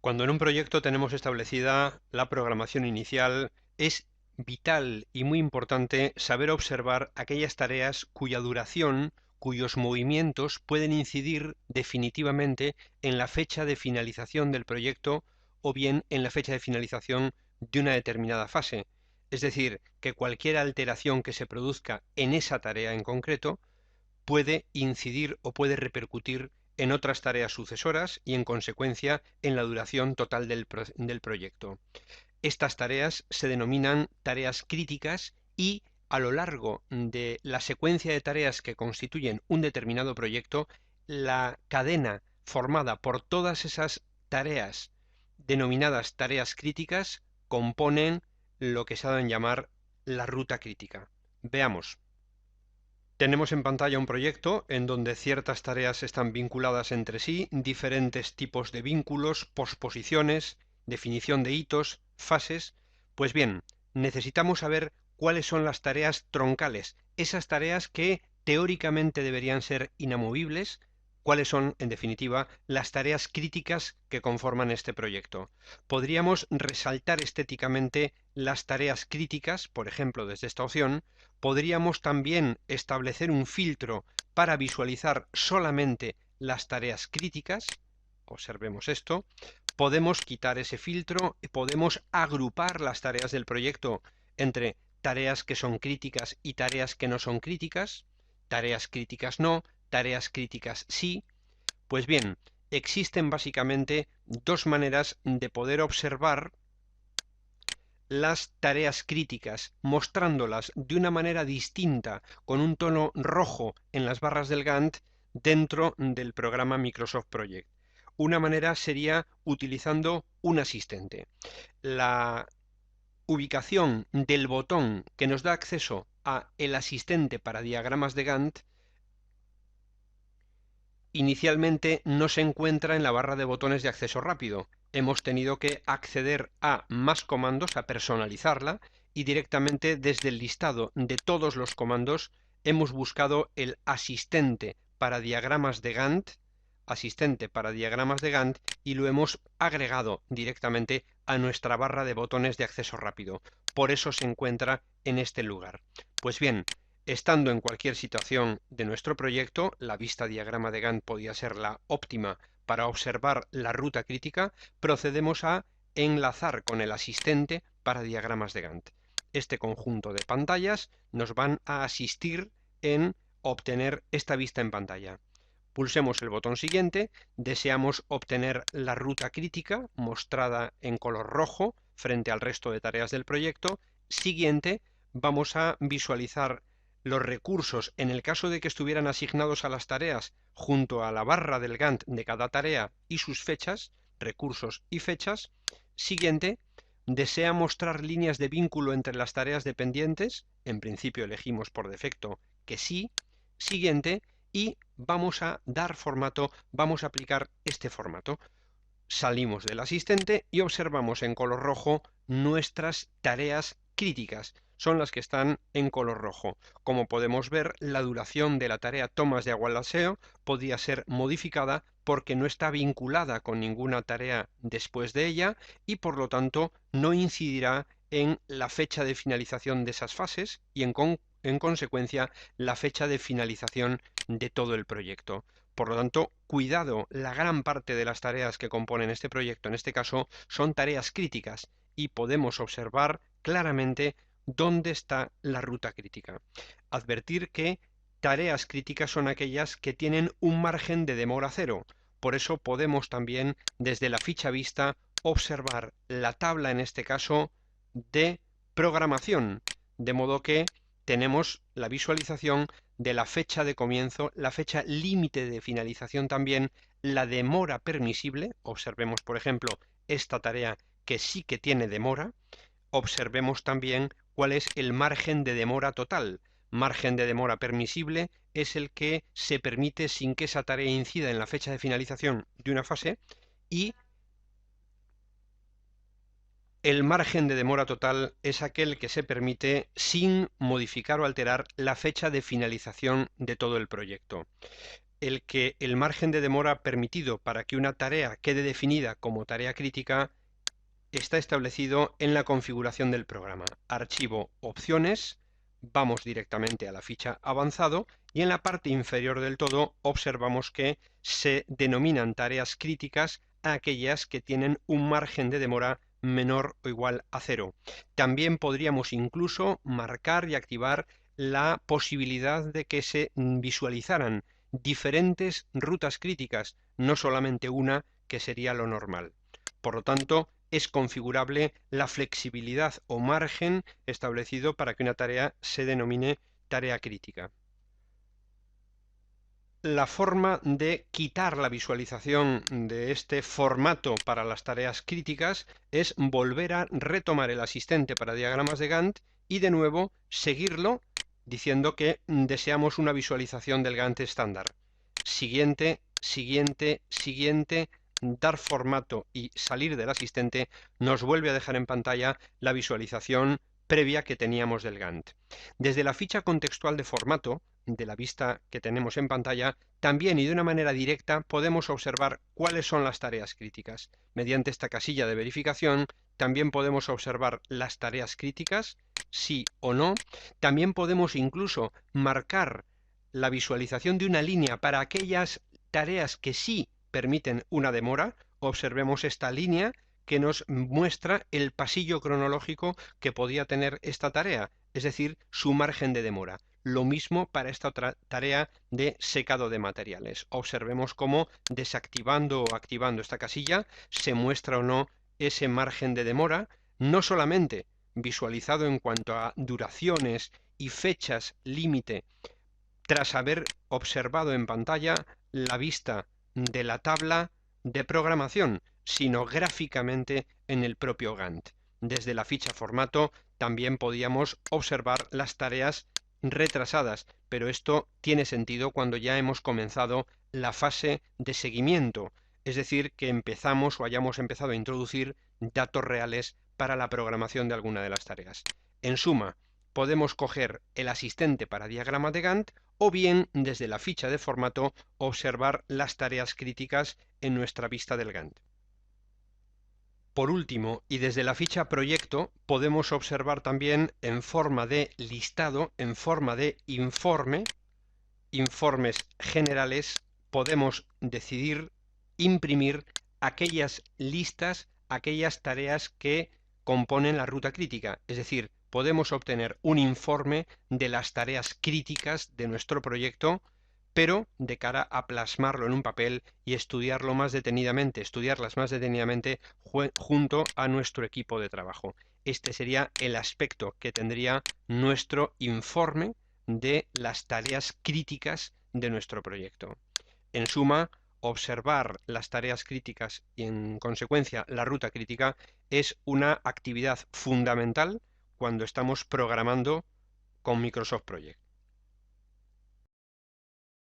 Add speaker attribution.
Speaker 1: Cuando en un proyecto tenemos establecida la programación inicial, es vital y muy importante saber observar aquellas tareas cuya duración, cuyos movimientos pueden incidir definitivamente en la fecha de finalización del proyecto o bien en la fecha de finalización de una determinada fase. Es decir, que cualquier alteración que se produzca en esa tarea en concreto puede incidir o puede repercutir en otras tareas sucesoras y, en consecuencia, en la duración total del proyecto. Estas tareas se denominan tareas críticas y, a lo largo de la secuencia de tareas que constituyen un determinado proyecto, la cadena formada por todas esas tareas denominadas tareas críticas componen lo que se ha de llamar la ruta crítica. Veamos. Tenemos en pantalla un proyecto en donde ciertas tareas están vinculadas entre sí, diferentes tipos de vínculos, posposiciones, definición de hitos, fases. Pues bien, necesitamos saber cuáles son las tareas troncales, esas tareas que teóricamente deberían ser inamovibles, cuáles son, en definitiva, las tareas críticas que conforman este proyecto. Podríamos resaltar estéticamente las tareas críticas, por ejemplo, desde esta opción. Podríamos también establecer un filtro para visualizar solamente las tareas críticas. Observemos esto. Podemos quitar ese filtro y podemos agrupar las tareas del proyecto entre tareas que son críticas y tareas que no son críticas, tareas críticas no, tareas críticas sí. Pues bien, existen básicamente dos maneras de poder observar las tareas críticas, mostrándolas de una manera distinta, con un tono rojo en las barras del Gantt dentro del programa Microsoft Project. Una manera sería utilizando un asistente. La ubicación del botón que nos da acceso a el asistente para diagramas de Gantt inicialmente no se encuentra en la barra de botones de acceso rápido. Hemos tenido que acceder a más comandos, a personalizarla, y directamente desde el listado de todos los comandos hemos buscado el asistente para diagramas de Gantt, y lo hemos agregado directamente a nuestra barra de botones de acceso rápido. Por eso se encuentra en este lugar. Pues bien, estando en cualquier situación de nuestro proyecto, la vista diagrama de Gantt podía ser la óptima para observar la ruta crítica. Procedemos a enlazar con el asistente para diagramas de Gantt. Este conjunto de pantallas nos van a asistir en obtener esta vista en pantalla. Pulsemos el botón siguiente, deseamos obtener la ruta crítica mostrada en color rojo frente al resto de tareas del proyecto. Siguiente, vamos a visualizar los recursos en el caso de que estuvieran asignados a las tareas junto a la barra del Gantt de cada tarea y sus fechas, recursos y fechas. Siguiente, desea mostrar líneas de vínculo entre las tareas dependientes. En principio elegimos por defecto que sí. Siguiente, y vamos a dar formato, vamos a aplicar este formato. Salimos del asistente y observamos en color rojo nuestras tareas críticas. Son las que están en color rojo. Como podemos ver, la duración de la tarea tomas de agua al aseo podría ser modificada porque no está vinculada con ninguna tarea después de ella y por lo tanto no incidirá en la fecha de finalización de esas fases y en consecuencia la fecha de finalización de todo el proyecto. Por lo tanto, cuidado, la gran parte de las tareas que componen este proyecto, en este caso, son tareas críticas y podemos observar claramente dónde está la ruta crítica. Advertir que tareas críticas son aquellas que tienen un margen de demora cero. Por eso podemos también, desde la ficha vista, observar la tabla, en este caso, de programación, de modo que tenemos la visualización de la fecha de comienzo, la fecha límite de finalización también, la demora permisible. Observemos, por ejemplo, esta tarea que sí que tiene demora. Observemos también cuál es el margen de demora total. Margen de demora permisible es el que se permite sin que esa tarea incida en la fecha de finalización de una fase, y el margen de demora total es aquel que se permite sin modificar o alterar la fecha de finalización de todo el proyecto. el que el margen de demora permitido para que una tarea quede definida como tarea crítica está establecido en la configuración del programa. Archivo Opciones, vamos directamente a la ficha Avanzado y en la parte inferior del todo observamos que se denominan tareas críticas a aquellas que tienen un margen de demora menor o igual a 0. También podríamos incluso marcar y activar la posibilidad de que se visualizaran diferentes rutas críticas, no solamente una, que sería lo normal. Por lo tanto, es configurable la flexibilidad o margen establecido para que una tarea se denomine tarea crítica. La forma de quitar la visualización de este formato para las tareas críticas es volver a retomar el asistente para diagramas de Gantt y de nuevo seguirlo diciendo que deseamos una visualización del Gantt estándar. Siguiente, siguiente, siguiente, dar formato y salir del asistente nos vuelve a dejar en pantalla la visualización previa que teníamos del Gantt. Desde la ficha contextual de formato de la vista que tenemos en pantalla, también y de una manera directa podemos observar cuáles son las tareas críticas. Mediante esta casilla de verificación también podemos observar las tareas críticas, sí o no. También podemos incluso marcar la visualización de una línea para aquellas tareas que sí permiten una demora. Observemos esta línea que nos muestra el pasillo cronológico que podía tener esta tarea, es decir, su margen de demora. Lo mismo para esta otra tarea de secado de materiales. Observemos cómo desactivando o activando esta casilla se muestra o no ese margen de demora, no solamente visualizado en cuanto a duraciones y fechas límite, tras haber observado en pantalla la vista de la tabla de programación, sino gráficamente en el propio Gantt. Desde la ficha formato también podíamos observar las tareas retrasadas, pero esto tiene sentido cuando ya hemos comenzado la fase de seguimiento, es decir, que empezamos o hayamos empezado a introducir datos reales para la programación de alguna de las tareas. En suma, podemos coger el asistente para diagrama de Gantt o bien desde la ficha de formato observar las tareas críticas en nuestra vista del Gantt. Por último, y desde la ficha proyecto, podemos observar también en forma de listado, en forma de informe, informes generales, podemos decidir imprimir aquellas listas, aquellas tareas que componen la ruta crítica, es decir, podemos obtener un informe de las tareas críticas de nuestro proyecto, pero de cara a plasmarlo en un papel y estudiarlas más detenidamente junto a nuestro equipo de trabajo. Este sería el aspecto que tendría nuestro informe de las tareas críticas de nuestro proyecto. En suma, observar las tareas críticas y en consecuencia la ruta crítica es una actividad fundamental cuando estamos programando con Microsoft Project.